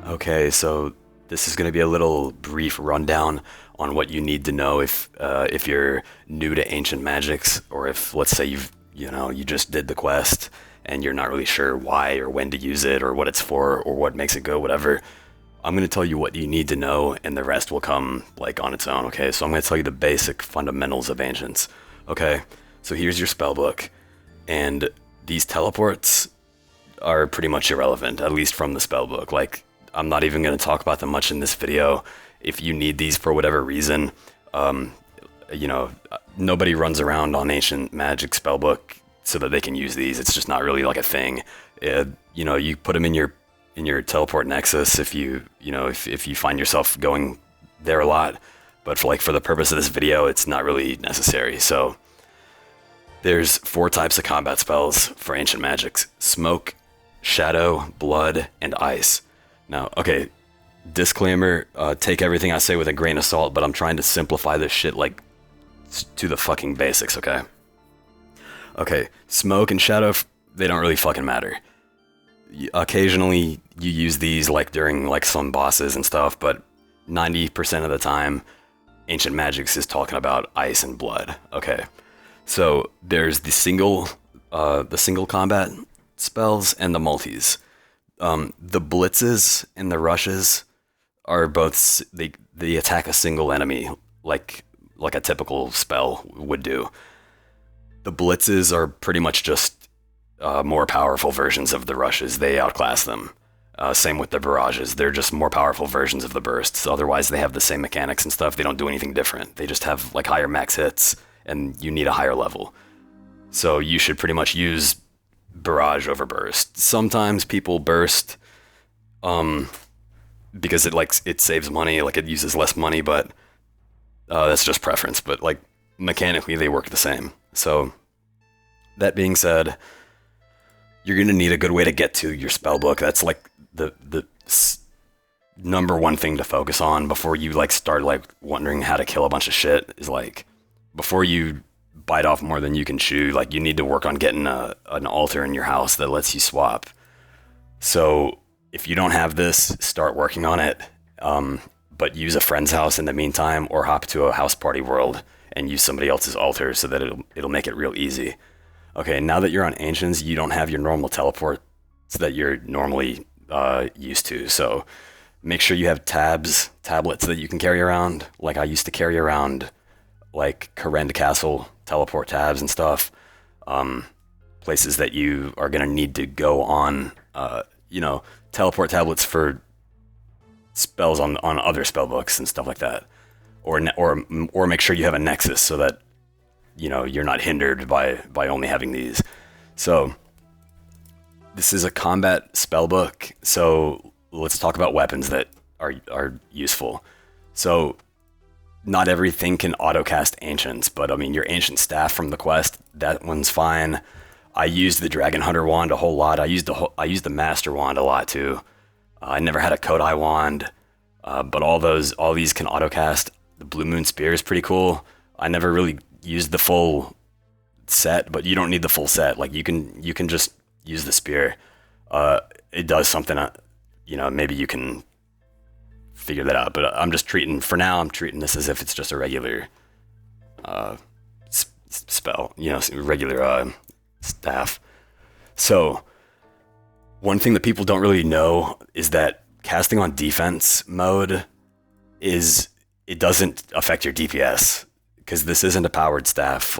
Okay, so this is going to be a little brief rundown on what you need to know if you're new to ancient magics, or if, let's say, you just did the quest and you're not really sure why or when to use it or what it's for or what makes it go, whatever. I'm going to tell you what you need to know, and the rest will come like on its own. Okay, so I'm going to tell you the basic fundamentals of ancients. Okay, so here's your spell book, and these teleports are pretty much irrelevant, at least from the spellbook. Like, I'm not even going to talk about them much in this video. If you need these for whatever reason, um, nobody runs around on ancient magic spellbook so that they can use these. It's just not really like a thing. You put them in your teleport nexus if you find yourself going there a lot. But for the purpose of this video, it's not really necessary. So there's 4 types of combat spells for ancient magics: smoke, shadow, blood, and ice. Now, okay, disclaimer, take everything I say with a grain of salt, but I'm trying to simplify this shit to the fucking basics, okay? Okay, smoke and shadow, they don't really fucking matter. Occasionally you use these during some bosses and stuff, but 90% of the time ancient magics is talking about ice and blood. Okay, so there's the single combat spells and the multis. The blitzes and the rushes are both, they attack a single enemy like a typical spell would do. The blitzes are pretty much just more powerful versions of the rushes. They outclass them. Same with the barrages. They're just more powerful versions of the bursts. Otherwise, they have the same mechanics and stuff. They don't do anything different. They just have higher max hits, and you need a higher level. So you should pretty much use barrage over burst. Sometimes people burst because it saves money, it uses less money, but that's just preference. But mechanically, they work the same. So that being said, you're gonna need a good way to get to your spell book. That's the number one thing to focus on before you start wondering how to kill a bunch of shit. Is before you bite off more than you can chew, you need to work on getting an altar in your house that lets you swap. So if you don't have this, start working on it, but use a friend's house in the meantime, or hop to a house party world and use somebody else's altar so that it'll make it real easy. Okay, now that you're on Ancients, you don't have your normal teleports that you're normally used to. So make sure you have tablets that you can carry around. I used to carry around Karend Castle teleport tabs and stuff. Places that you are gonna need to go on. Teleport tablets for spells on other spell books and stuff like that. Or make sure you have a nexus so that you're not hindered by only having these. So this is a combat spell book, so let's talk about weapons that are useful. So not everything can autocast ancients, but your ancient staff from the quest, that one's fine. I used the Dragon Hunter wand a whole lot. I used the Master wand a lot too. I never had a Kodai wand, but all these can autocast. The Blue Moon Spear is pretty cool. I never really used the full set, but you don't need the full set. You can just use the spear. It does something. Maybe you can figure that out. But I'm treating this as if it's just a regular spell. Regular staff. So one thing that people don't really know is that casting on defense mode it doesn't affect your DPS, because this isn't a powered staff.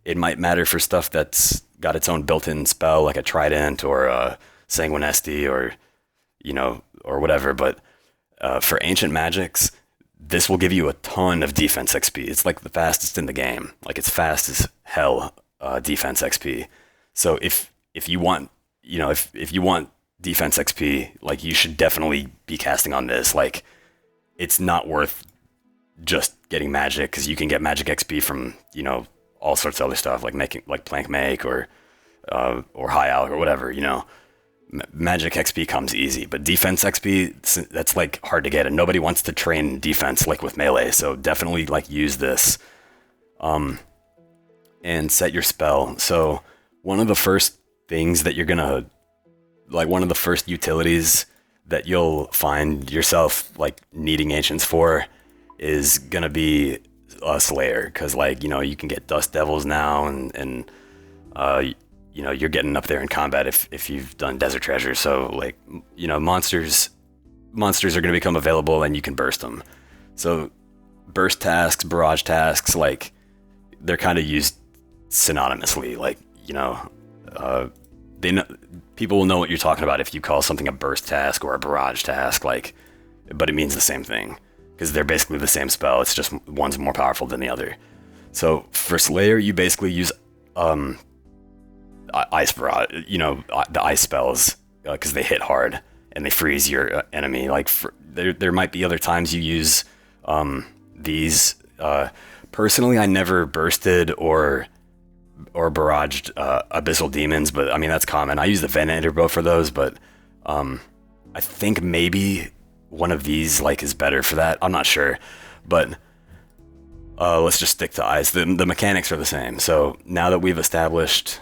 It might matter for stuff that's got its own built-in spell, like a Trident or a Sanguinesti or whatever. But for ancient magics, this will give you a ton of defense XP. It's the fastest in the game. It's fast as hell defense XP. So if you want if you want defense XP, you should definitely be casting on this. It's not worth just getting magic, because you can get magic XP from all sorts of other stuff, making plank make or high alch or whatever. Magic XP comes easy, but defense XP, that's hard to get, and nobody wants to train defense with melee. So definitely use this and set your spell. So one of the first things that you're gonna one of the first utilities that you'll find yourself like needing ancients for is gonna be a Slayer, because like, you know, you can get Dust Devils now, and you know, you're getting up there in combat if you've done Desert Treasure. So like, you know, monsters are gonna become available and you can burst them. So burst tasks, barrage tasks, like they're kind of used synonymously. Like, you know, they know, people will know what you're talking about if you call something a burst task or a barrage task, like, but it means the same thing because they're basically the same spell. It's just one's more powerful than the other. So for Slayer, you basically use ice barrage, you know, the ice spells, because they hit hard and they freeze your enemy. Like there might be other times you use these. Personally, I never bursted or barraged abyssal demons, but I mean that's common. I use the Venator bow for those, but I think maybe one of these like is better for that. I'm not sure, but let's just stick to ice. The mechanics are the same. So now that we've established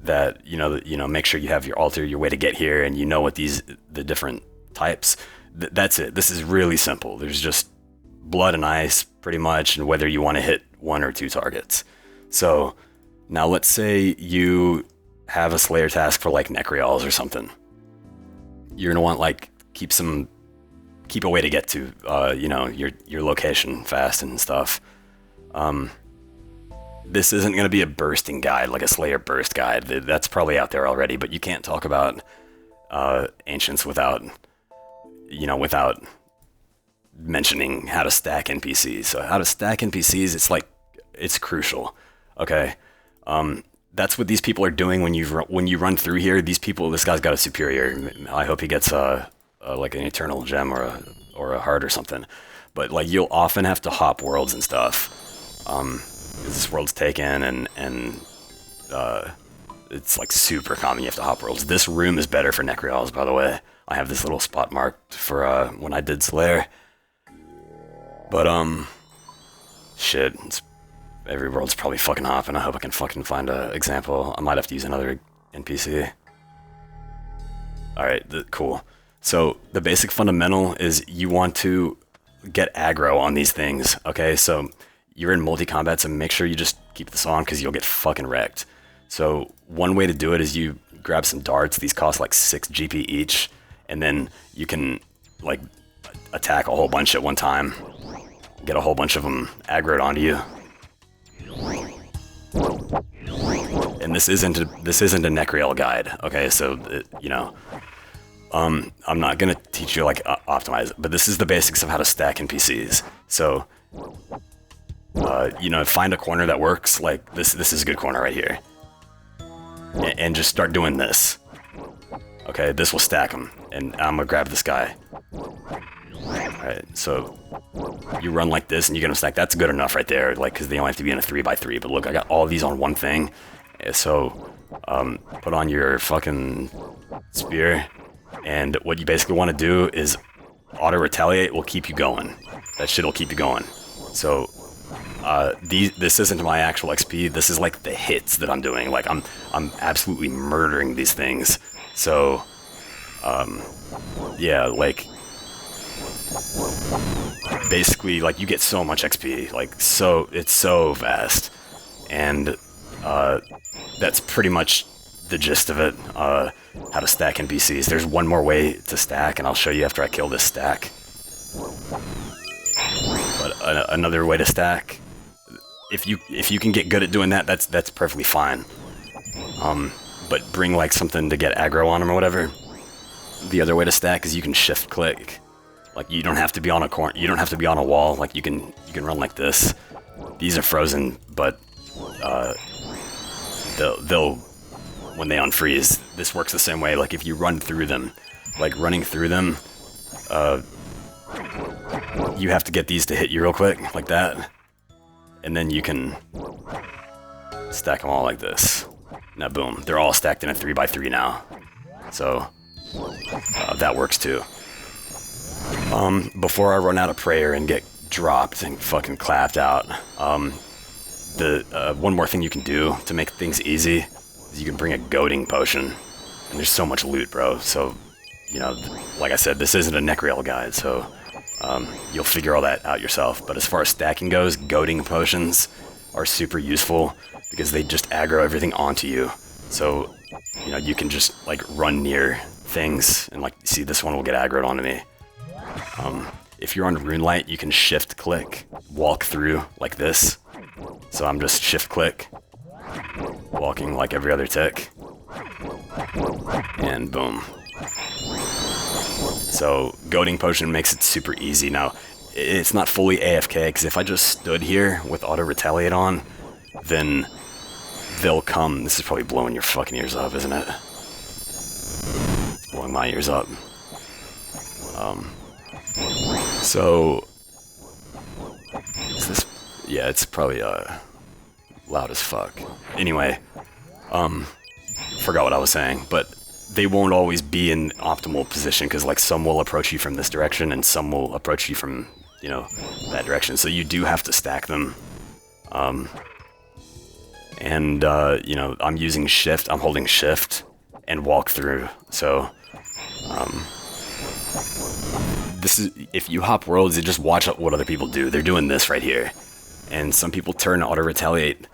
that you know, make sure you have your altar, your way to get here, and you know what the different types. That's it. This is really simple. There's just blood and ice pretty much, and whether you want to hit 1 or 2 targets. So now let's say you have a Slayer task for like Necreals or something. You're gonna want like keep a way to get to you know, your location fast and stuff. This isn't gonna be a bursting guide like a Slayer burst guide. That's probably out there already, but you can't talk about ancients without mentioning how to stack NPCs. So how to stack NPCs, it's crucial. Okay, that's what these people are doing when you run through here. These people, this guy's got a superior. I hope he gets like an eternal gem or a heart or something. But like you'll often have to hop worlds and stuff, because this world's taken and it's like super common. You have to hop worlds. This room is better for Necreals, by the way. I have this little spot marked for when I did Slayer. But shit, every world's probably fucking hopping. I hope I can fucking find an example. I might have to use another NPC. Alright, cool. So the basic fundamental is you want to get aggro on these things, okay? So you're in multi-combat, so make sure you just keep this on because you'll get fucking wrecked. So one way to do it is you grab some darts. These cost like 6 GP each, and then you can like attack a whole bunch at one time. Get a whole bunch of them aggroed onto you. And this isn't a Necreal guide, okay? So you know, I'm not gonna teach you like optimize, but this is the basics of how to stack NPCs. So you know, find a corner that works. Like this is a good corner right here, and just start doing this. Okay, this will stack them, and I'm gonna grab this guy. Alright, so you run like this and you get them stacked. That's good enough right there, like, because they only have to be in a 3x3. But look, I got all these on one thing. So put on your fucking spear, and what you basically want to do is auto retaliate will keep you going. That shit will keep you going. So this isn't my actual XP. This is like the hits that I'm doing. Like I'm absolutely murdering these things. So yeah, like basically, like, you get so much XP, like, so it's so vast, and that's pretty much the gist of it. How to stack NPCs. There's one more way to stack, and I'll show you after I kill this stack. But another way to stack, if you can get good at doing that, that's perfectly fine. But bring like something to get aggro on them or whatever. The other way to stack is you can shift click. Like you don't have to be on a corner. You don't have to be on a wall. Like you can run like this. These are frozen, but they'll when they unfreeze. This works the same way. Like if you run through them, like running through them, you have to get these to hit you real quick, like that, and then you can stack them all like this. Now boom, they're all stacked in a 3x3 now. So that works too. Before I run out of prayer and get dropped and fucking clapped out, one more thing you can do to make things easy is you can bring a goading potion. And there's so much loot, bro. So you know, like I said, this isn't a neck rail guide, so you'll figure all that out yourself. But as far as stacking goes, goading potions are super useful because they just aggro everything onto you. So, you know, you can just like run near things and like, see, this one will get aggroed onto me. If you're on Runelight, you can shift click, walk through like this. So I'm just shift click, walking like every other tick, and boom. So goading potion makes it super easy. Now, it's not fully AFK, because if I just stood here with auto retaliate on, then they'll come. This is probably blowing your fucking ears up, isn't it? It's blowing my ears up. So is this? Yeah, it's probably loud as fuck. Anyway, forgot what I was saying, but they won't always be in optimal position, because like some will approach you from this direction and some will approach you from, you know, that direction. So you do have to stack them. You know, I'm using shift. I'm holding shift and walk through. So this is, if you hop worlds, you just watch what other people do. They're doing this right here. And some people turn auto retaliate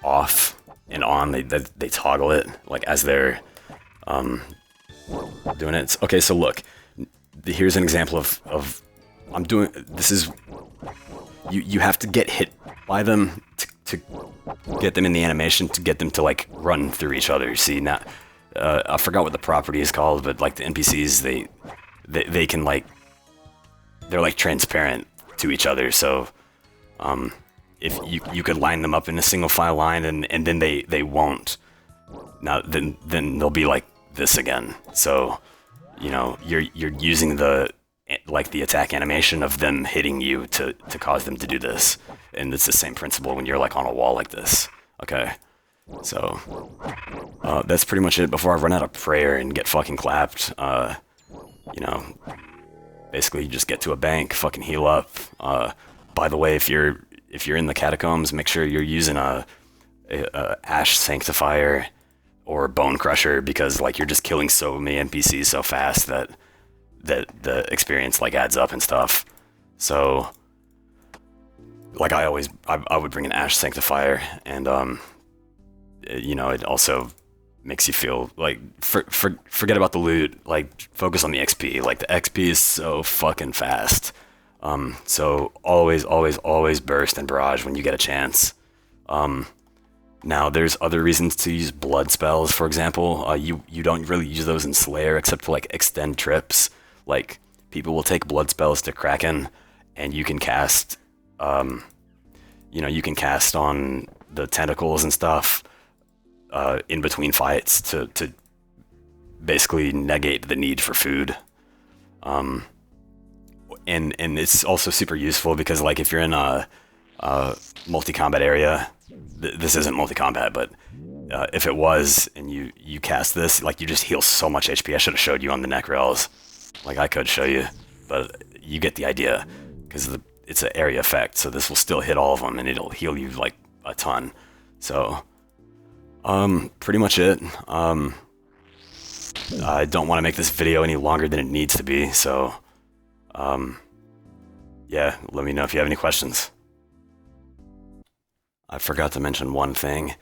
off and on. They toggle it like as they're doing it. Okay, so look, here's an example of I'm doing. This is, you have to get hit by them to get them in the animation, to get them to like run through each other. See, now I forgot what the property is called, but like the NPCs, they can like, they're like transparent to each other. So if you could line them up in a single file line, and then they won't. Now then they'll be like this again. So, you know, you're using the attack animation of them hitting you to cause them to do this. And it's the same principle when you're like on a wall like this. Okay. So that's pretty much it before I run out of prayer and get fucking clapped. You know, basically you just get to a bank, fucking heal up. By the way, if you're in the catacombs, make sure you're using a Ash Sanctifier or Bone Crusher, because like you're just killing so many NPCs so fast that the experience like adds up and stuff. So like I would bring an Ash Sanctifier, and you know, it also makes you feel like forget about the loot, like focus on the XP. Like the XP is so fucking fast. So always burst and barrage when you get a chance. Now there's other reasons to use blood spells, for example. You don't really use those in Slayer except to like extend trips. Like people will take blood spells to Kraken, and you can cast, you know, you can cast on the tentacles and stuff in between fights to basically negate the need for food. And it's also super useful because like if you're in a multi-combat area, this isn't multi-combat, but if it was and you cast this, like you just heal so much HP. I should have showed you on the neck rails. Like I could show you, but you get the idea, because it's an area effect, so this will still hit all of them and it'll heal you like a ton. So pretty much it. I don't want to make this video any longer than it needs to be, so yeah, let me know if you have any questions. I forgot to mention one thing.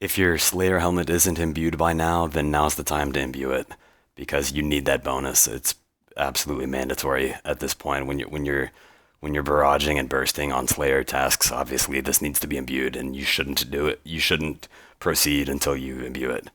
If your Slayer helmet isn't imbued by now, then now's the time to imbue it, because you need that bonus. It's absolutely mandatory at this point. When you're barraging and bursting on Slayer tasks, obviously this needs to be imbued, and you shouldn't do it. You shouldn't proceed until you imbue it.